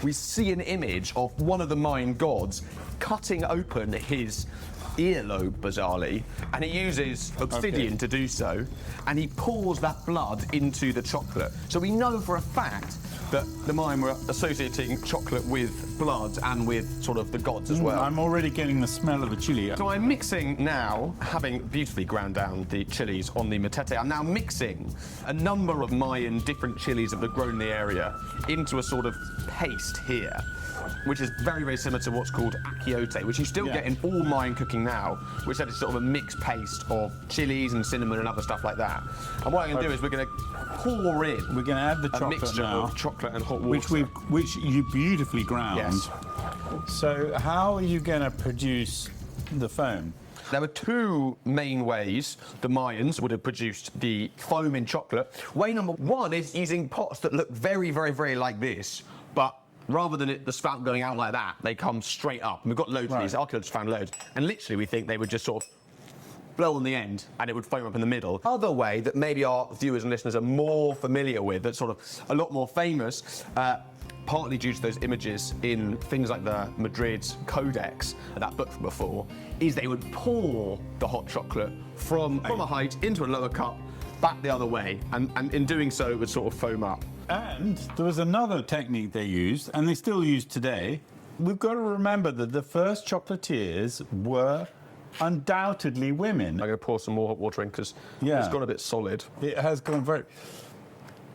we see an image of one of the Mayan gods cutting open his earlobe, bizarrely, and he uses obsidian to do so, and he pours that blood into the chocolate. So we know for a fact that the Mayan were associating chocolate with blood and with sort of the gods as well. I'm already getting the smell of the chili. So I'm mixing now, having beautifully ground down the chilies on the matete, I'm now mixing a number of Mayan different chilies that have grown in the area into a sort of paste here, which is very, very similar to what's called achiote, which you still get in all Mayan cooking now, which is sort of a mixed paste of chilies and cinnamon and other stuff like that. And what I'm going to do is we're going to pour in. We're going to add the chocolate mixture now, of chocolate and hot water, which you beautifully ground. Yes. So how are you going to produce the foam? There were two main ways the Mayans would have produced the foam in chocolate. Way number one is using pots that look very, very, very like this, but rather than the spout going out like that, they come straight up. And we've got loads of these. Archaeologists found loads. And literally, we think they would just sort of blow on the end and it would foam up in the middle. Other way that maybe our viewers and listeners are more familiar with, that's sort of a lot more famous, partly due to those images in things like the Madrid Codex, that book from before, is they would pour the hot chocolate from a height into a lower cup, back the other way, and in doing so, it would sort of foam up. And there was another technique they used, and they still use today. We've got to remember that the first chocolatiers were undoubtedly women. I'm going to pour some more hot water in because it's gone a bit solid. It has gone very...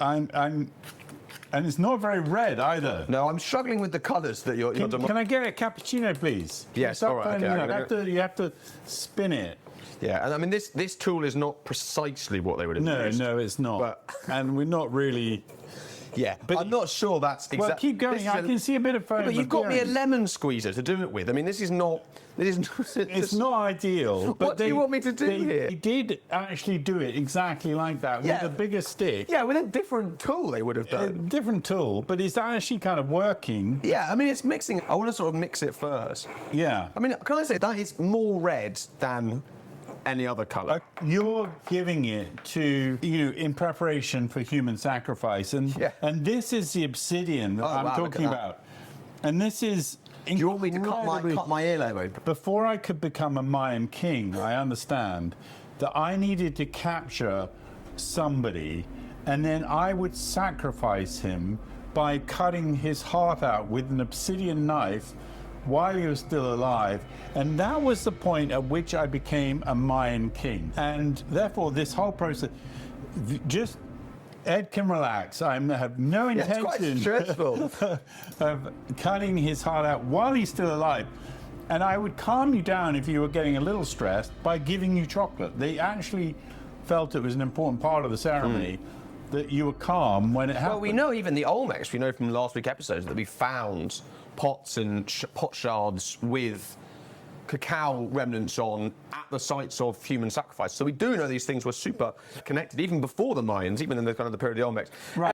And it's not very red either. No, I'm struggling with the colours that you're... Can I get a cappuccino, please? Yes, all right. Okay, you have to spin it. Yeah, and I mean, this tool is not precisely what they would have used. No, it's not. But and we're not really... Yeah, but I'm not sure that's exactly... Well, keep going. I can see a bit of foam. But you've got me a lemon squeezer to do it with. I mean, this is not... It's not ideal. But what do you want me to do here? They did actually do it exactly like that, with a bigger stick. Yeah, with a different tool they would have done. A different tool, but it's actually kind of working. Yeah, I mean, it's mixing. I want to sort of mix it first. Yeah. I mean, can I say that is more red than any other colour? You're giving it to, in preparation for human sacrifice. And this is the obsidian that I'm talking about. And this is... Do you want me to cut my earlobe open? Before I could become a Mayan king, I understand that I needed to capture somebody, and then I would sacrifice him by cutting his heart out with an obsidian knife while he was still alive. And that was the point at which I became a Mayan king. And therefore, this whole process, just... Ed can relax. I have no intention of cutting his heart out while he's still alive. And I would calm you down if you were getting a little stressed by giving you chocolate. They actually felt it was an important part of the ceremony that you were calm when it happened. Well, we know even the Olmecs, we know from last week's episodes that we found pots and pot shards with cacao remnants on at the sites of human sacrifice. So we do know these things were super connected even before the Mayans, even in the kind of the period of the Olmecs. Right.